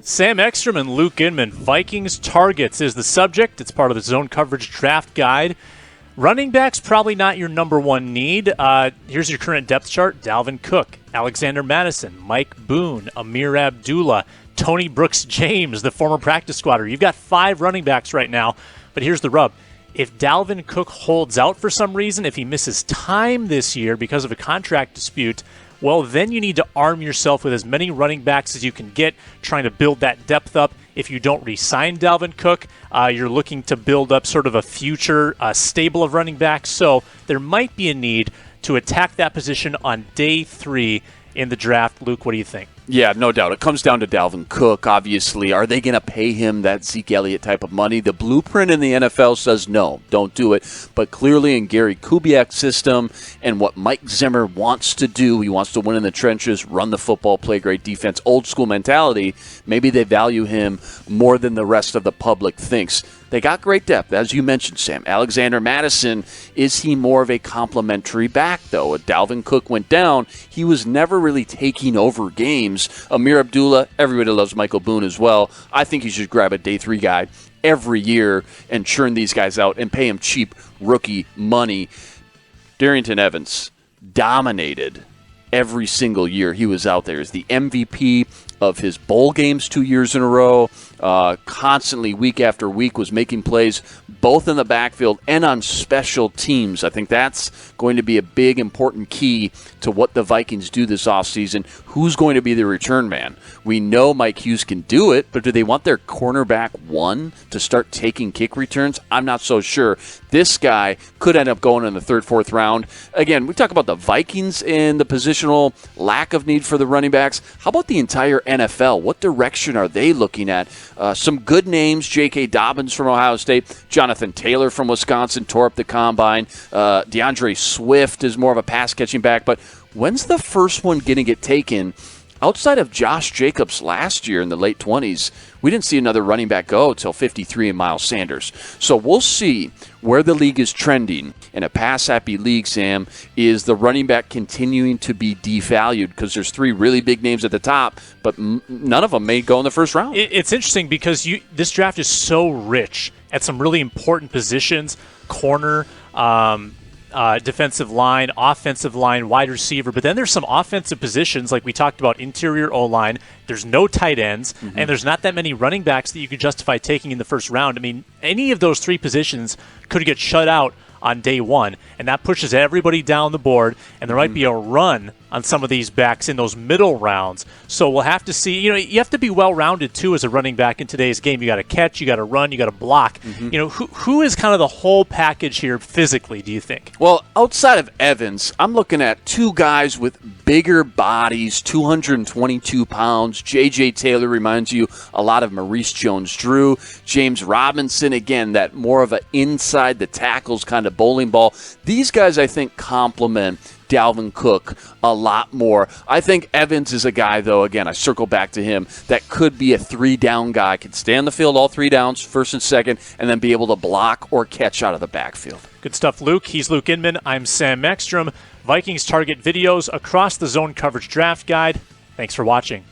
Sam Ekstrom and Luke Inman, Vikings targets is the subject. It's part of the zone coverage draft guide. Running backs, probably not your number one need. Here's your current depth chart. Dalvin Cook, Alexander Madison, Mike Boone, Amir Abdullah, Tony Brooks-James, the former practice squatter. You've got 5 running backs right now, but here's the rub. If Dalvin Cook holds out for some reason, if he misses time this year because of a contract dispute, well, then you need to arm yourself with as many running backs as you can get, trying to build that depth up. If you don't re-sign Dalvin Cook, you're looking to build up sort of a future stable of running backs. So there might be a need to attack that position on day 3 in the draft. Luke, what do you think? Yeah, no doubt. It comes down to Dalvin Cook, obviously. Are they going to pay him that Zeke Elliott type of money? The blueprint in the NFL says no, don't do it. But clearly in Gary Kubiak's system and what Mike Zimmer wants to do, he wants to win in the trenches, run the football, play great defense, old school mentality, maybe they value him more than the rest of the public thinks. They got great depth, as you mentioned, Sam. Alexander Madison, is he more of a complimentary back, though? When Dalvin Cook went down, he was never really taking over games. Amir Abdullah, everybody loves Michael Boone as well. I think you should grab a day 3 guy every year and churn these guys out and pay him cheap rookie money. Darrynton Evans dominated every single year he was out there as the MVP of his bowl games 2 years in a row, constantly week after week was making plays both in the backfield and on special teams. I think that's going to be a big, important key to what the Vikings do this offseason. Who's going to be the return man? We know Mike Hughes can do it, but do they want their cornerback 1 to start taking kick returns? I'm not so sure. This guy could end up going in the 3rd, 4th round. Again, we talk about the Vikings and the positional lack of need for the running backs. How about the entire NFL? What direction are they looking at? Some good names, J.K. Dobbins from Ohio State, Jonathan Taylor from Wisconsin tore up the combine. DeAndre Swift is more of a pass-catching back, but when's the first one going to get taken? Outside of Josh Jacobs last year in the late 20s, we didn't see another running back go until 53 and Miles Sanders. So we'll see where the league is trending. In a pass-happy league, Sam, is the running back continuing to be devalued because there's 3 really big names at the top, but none of them may go in the first round. It's interesting because this draft is so rich at some really important positions, corner, defensive line, offensive line, wide receiver, but then there's some offensive positions like we talked about, interior O-line. There's no tight ends, and there's not that many running backs that you could justify taking in the first round. I mean, any of those 3 positions could get shut out on day 1, and that pushes everybody down the board, and there might be a run on some of these backs in those middle rounds. So we'll have to see. You know, you have to be well-rounded, too, as a running back in today's game. You got to catch, you got to run, you got to block. You know, who is kind of the whole package here physically, do you think? Well, outside of Evans, I'm looking at 2 guys with bigger bodies, 222 pounds. J.J. Taylor reminds you a lot of Maurice Jones-Drew. James Robinson, again, that more of an inside the tackles kind of bowling ball. These guys, I think, complement Dalvin Cook a lot more. I think Evans is a guy, though, again, I circle back to him, that could be a 3-down guy, could stay on the field all 3 downs, first and second, and then be able to block or catch out of the backfield. Good stuff, Luke. He's Luke Inman. I'm Sam Ekstrom. Vikings target videos across the zone coverage draft guide. Thanks for watching.